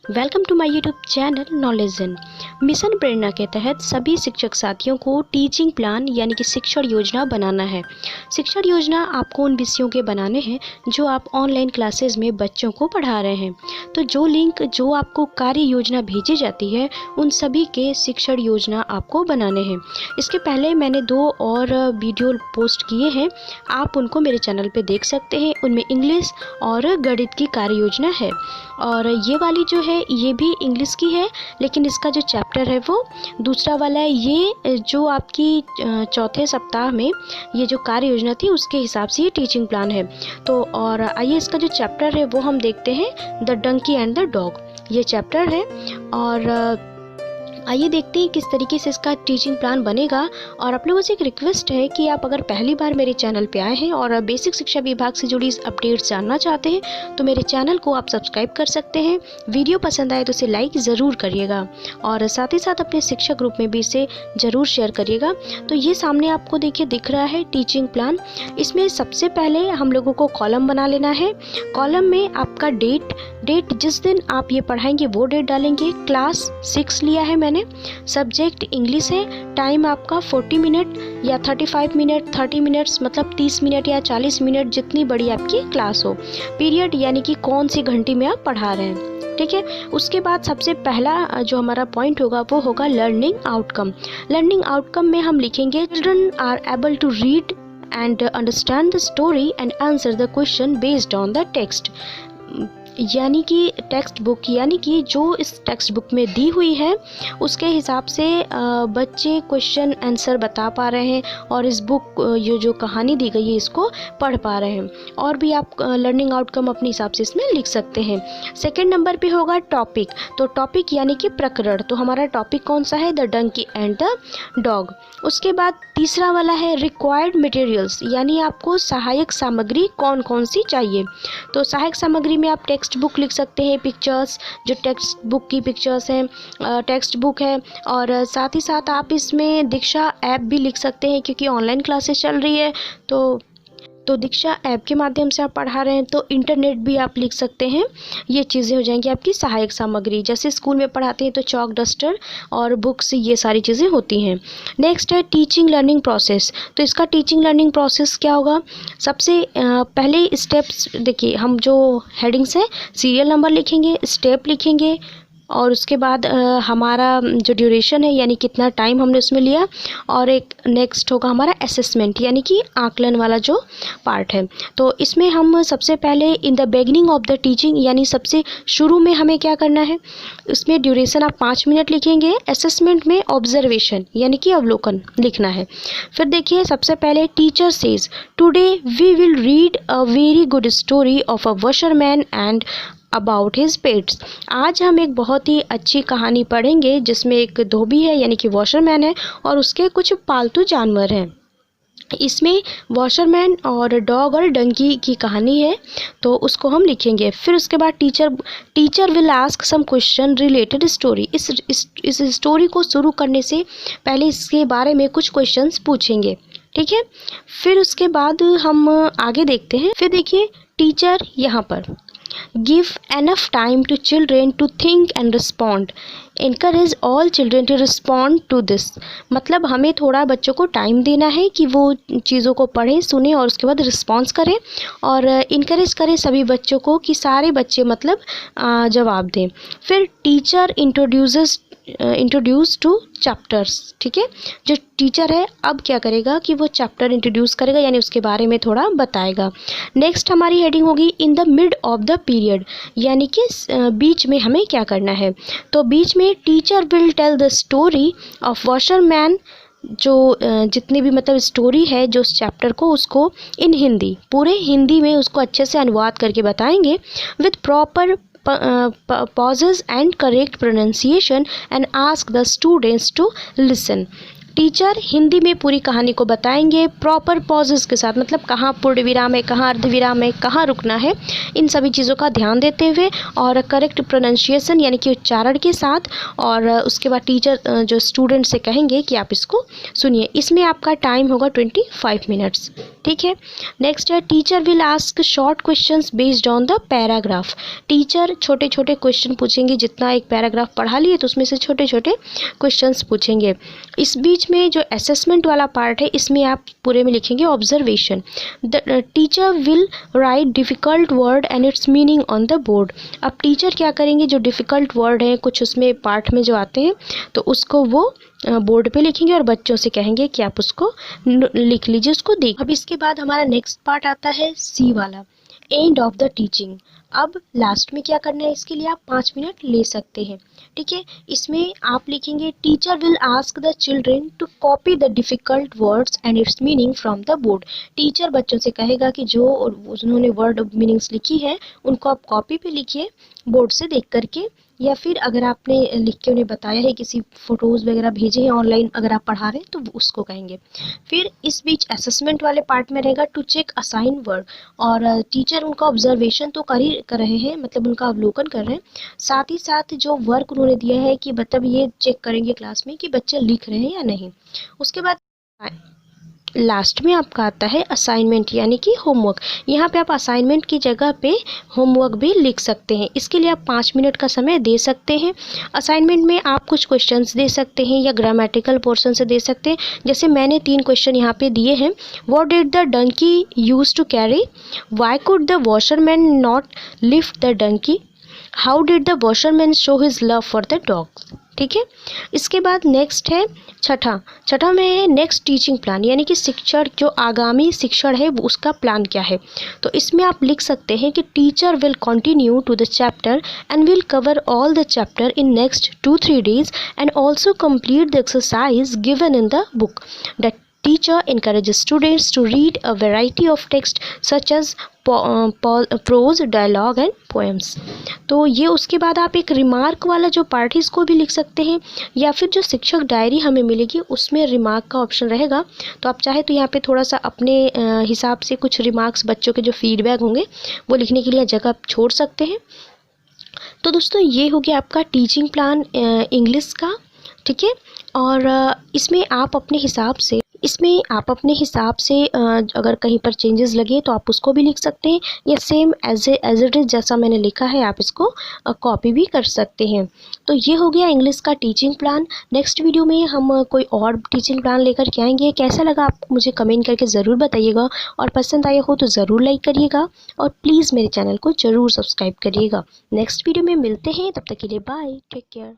Welcome to my YouTube channel knowledge in. Mission Prerna के तहत सभी शिक्षक साथियों को टीचिंग प्लान यानी कि शिक्षण योजना बनाना है। शिक्षण योजना आपको उन विषयों के बनाने हैं जो आप ऑनलाइन क्लासेस में बच्चों को पढ़ा रहे हैं। तो जो लिंक जो आपको कार्य योजना भेजी जाती है उन सभी के शिक्षण योजना आपको बनाने हैं। इसके पहले मैंने 2 और वीडियो पोस्ट किए हैं, आप उनको मेरे चैनल पे देख सकते हैं। उनमें इंग्लिश और गणित की कार्य योजना है और ये वाली जो है ये भी इंग्लिश की है, लेकिन इसका जो चैप्टर है वो दूसरा वाला है। ये जो आपकी चौथे सप्ताह में ये जो कार्य योजना थी उसके हिसाब से ये टीचिंग प्लान है। तो और आइए इसका जो चैप्टर है वो हम देखते हैं, the donkey and the dog, ये चैप्टर है। और आइए देखते हैं किस तरीके से इसका टीचिंग प्लान बनेगा। और आप लोगों से एक रिक्वेस्ट है कि आप अगर पहली बार मेरे चैनल पे आए हैं और बेसिक शिक्षा विभाग से जुड़ी अपडेट्स जानना चाहते हैं तो मेरे चैनल को आप सब्सक्राइब कर सकते हैं। वीडियो पसंद आए तो इसे लाइक ज़रूर करिएगा और साथ ही साथ अपने शिक्षक ग्रुप में भी इसे ज़रूर शेयर करिएगा। तो ये सामने आपको देखिए दिख रहा है टीचिंग प्लान। इसमें सबसे पहले हम लोगों को कॉलम बना लेना है। कॉलम में आपका डेट जिस दिन आप ये पढ़ाएंगे वो डेट डालेंगे। क्लास 6 लिया है मैंने, सब्जेक्ट इंग्लिश है। टाइम आपका 40 मिनट या 35 मिनट, 30 मिनट्स मतलब 30 मिनट या 40 मिनट, जितनी बड़ी आपकी क्लास हो। पीरियड यानी कि कौन सी घंटी में आप पढ़ा रहे हैं, ठीक है। उसके बाद सबसे पहला जो हमारा पॉइंट होगा वो होगा लर्निंग आउटकम। लर्निंग आउटकम में हम लिखेंगे children are able to read and understand the story and answer the question based on the text. यानी कि टेक्स्ट बुक, यानी कि जो इस टेक्स्ट बुक में दी हुई है उसके हिसाब से बच्चे क्वेश्चन आंसर बता पा रहे हैं और इस बुक ये जो कहानी दी गई है इसको पढ़ पा रहे हैं। और भी आप लर्निंग आउटकम अपने हिसाब से इसमें लिख सकते हैं। सेकंड नंबर पे होगा टॉपिक। तो टॉपिक यानी कि प्रकरण, तो हमारा टॉपिक कौन सा है, the donkey and the dog. उसके बाद तीसरा वाला है रिक्वायर्ड मटेरियल्स, यानी आपको सहायक सामग्री कौन कौन सी चाहिए। तो सहायक सामग्री में आप टेक्स्ट बुक लिख सकते हैं, पिक्चर्स जो टेक्स्ट बुक की पिक्चर्स हैं, टेक्स्ट बुक है। और साथ ही साथ आप इसमें दीक्षा ऐप भी लिख सकते हैं क्योंकि ऑनलाइन क्लासेस चल रही है। तो दीक्षा ऐप के माध्यम से आप पढ़ा रहे हैं तो इंटरनेट भी आप लिख सकते हैं। ये चीज़ें हो जाएंगी आपकी सहायक सामग्री। जैसे स्कूल में पढ़ाते हैं तो चॉक, डस्टर और बुक्स, ये सारी चीज़ें होती हैं। नेक्स्ट है टीचिंग लर्निंग प्रोसेस। तो इसका टीचिंग लर्निंग प्रोसेस क्या होगा, सबसे पहले स्टेप्स देखिए, हम जो हेडिंग्स हैं सीरियल नंबर लिखेंगे, स्टेप लिखेंगे और उसके बाद हमारा जो ड्यूरेशन है यानी कितना टाइम हमने उसमें लिया। और एक नेक्स्ट होगा हमारा असेसमेंट यानी कि आकलन वाला जो पार्ट है। तो इसमें हम सबसे पहले in the beginning of the teaching यानी सबसे शुरू में हमें क्या करना है, उसमें ड्यूरेशन आप 5 मिनट लिखेंगे। असेसमेंट में ऑब्जर्वेशन यानी कि अवलोकन लिखना है। फिर देखिए सबसे पहले teacher says today we will read a very good story of a washerman and about his pets. आज हम एक बहुत ही अच्छी कहानी पढ़ेंगे जिसमें एक धोबी है यानी कि वॉशरमैन है और उसके कुछ पालतू जानवर हैं। इसमें वॉशरमैन और डॉग और डंकी की कहानी है तो उसको हम लिखेंगे। फिर उसके बाद teacher will ask some question related story. इस स्टोरी को शुरू करने से पहले इसके बारे में कुछ क्वेश्चंस पूछेंगे, ठीक है। फिर उसके बाद हम आगे देखते हैं। फिर देखिए टीचर यहाँ पर Give enough time to children to think and respond. Encourage all children to respond to this. मतलब हमें थोड़ा बच्चों को टाइम देना है कि वो चीज़ों को पढ़ें, सुने और उसके बाद रिस्पॉन्स करें। और इनकरेज करें सभी बच्चों को कि सारे बच्चे मतलब जवाब दें। फिर टीचर इंट्रोड्यूस टू चैप्टर्स, ठीक है। जो टीचर है अब क्या करेगा कि वो चैप्टर इंट्रोड्यूस करेगा यानी उसके बारे में थोड़ा बताएगा। नेक्स्ट हमारी हेडिंग होगी in the mid of the period, यानी कि बीच में हमें क्या करना है। तो बीच में teacher will tell the story of washerman, जो जितनी भी मतलब स्टोरी है जो उस चैप्टर को, उसको इन हिंदी, पूरे हिंदी में उसको अच्छे से अनुवाद करके बताएंगे with proper pauses and correct pronunciation and ask the students to listen. Teacher Hindi में पूरी कहानी को बताएंगे प्रॉपर पॉजेस के साथ, मतलब कहाँ पूर्ण विराम है, कहाँ अर्ध विराम है, कहाँ रुकना है, इन सभी चीज़ों का ध्यान देते हुए और करेक्ट प्रोनाउंसिएशन यानी कि उच्चारण के साथ। और उसके बाद टीचर जो स्टूडेंट से कहेंगे कि आप इसको सुनिए। इसमें आपका टाइम होगा 25 मिनट्स। ठीक है। नेक्स्ट है teacher will ask short questions based on the paragraph. Teacher छोटे छोटे क्वेश्चन पूछेंगे, जितना एक पैराग्राफ पढ़ा लिए तो उसमें से छोटे छोटे क्वेश्चंस पूछेंगे। इस बीच में जो असेसमेंट वाला पार्ट है इसमें आप पूरे में लिखेंगे observation. The teacher will write difficult word and its meaning on the board. अब टीचर क्या करेंगे, जो डिफ़िकल्ट वर्ड हैं कुछ उसमें पार्ट में जो आते हैं तो उसको वो बोर्ड पे लिखेंगे और बच्चों से कहेंगे कि आप उसको लिख लीजिए, उसको देख। अब इसके बाद हमारा नेक्स्ट पार्ट आता है सी वाला, एंड ऑफ द टीचिंग। अब लास्ट में क्या करना है, इसके लिए आप 5 मिनट ले सकते हैं। ठीक है। इसमें आप लिखेंगे teacher will ask the children to copy the difficult words and its meaning from the board. Teacher बच्चों से कहेगा कि जो उन्होंने वर्ड मीनिंग्स लिखी है उनको आप कॉपी पे लिखिए बोर्ड से देख करके, या फिर अगर आपने लिख के उन्हें बताया है, किसी फ़ोटोज़ वगैरह भेजे हैं ऑनलाइन अगर आप पढ़ा रहे हैं तो उसको कहेंगे। फिर इस बीच असेसमेंट वाले पार्ट में रहेगा टू चेक असाइन वर्ड, और टीचर उनका ऑब्जर्वेशन तो कर रहे हैं, मतलब उनका अवलोकन कर रहे हैं, साथ ही साथ जो वर्क उन्होंने दिया है कि मतलब ये चेक करेंगे क्लास में कि बच्चे लिख रहे हैं या नहीं। उसके बाद लास्ट में आपका आता है असाइनमेंट यानी कि होमवर्क। यहाँ पे आप असाइनमेंट की जगह पे होमवर्क भी लिख सकते हैं। इसके लिए आप 5 मिनट का समय दे सकते हैं। असाइनमेंट में आप कुछ क्वेश्चंस दे सकते हैं या ग्रामेटिकल पोर्शन से दे सकते हैं। जैसे मैंने 3 क्वेश्चन यहाँ पे दिए हैं। What did the donkey use to carry, why could the washerman not lift the donkey, how did the washerman show his love for the dog. ठीक है। इसके बाद नेक्स्ट है छठा में है नेक्स्ट टीचिंग प्लान, यानी कि शिक्षण जो आगामी शिक्षण है वो उसका प्लान क्या है। तो इसमें आप लिख सकते हैं कि teacher will continue to the chapter and will cover all the chapter in next 2-3 days and also complete the exercise given in the book. The teacher encourages students to read a variety of text such as prose, dialogue and poems। तो ये उसके बाद आप एक remark वाला जो part है इसको भी लिख सकते हैं, या फिर जो शिक्षक डायरी हमें मिलेगी उसमें रिमार्क का ऑप्शन रहेगा। तो आप चाहे तो यहाँ पे थोड़ा सा अपने हिसाब से कुछ रिमार्क्स बच्चों के जो फीडबैक होंगे वो लिखने के लिए जगह छोड़ सकते हैं। तो दोस्तों ये हो गया आपका टीचिंग प्लान इंग्लिश का। ठीक है। और इसमें आप अपने हिसाब से अगर कहीं पर चेंजेस लगे तो आप उसको भी लिख सकते हैं, या सेम एज इट इज़ जैसा मैंने लिखा है आप इसको कॉपी भी कर सकते हैं। तो ये हो गया इंग्लिश का टीचिंग प्लान। नेक्स्ट वीडियो में हम कोई और टीचिंग प्लान लेकर के आएंगे। कैसा लगा आप मुझे कमेंट करके ज़रूर बताइएगा, और पसंद आया हो तो ज़रूर लाइक करिएगा, और प्लीज़ मेरे चैनल को ज़रूर सब्सक्राइब करिएगा। नेक्स्ट वीडियो में मिलते हैं, तब तक के लिए बाय, टेक केयर।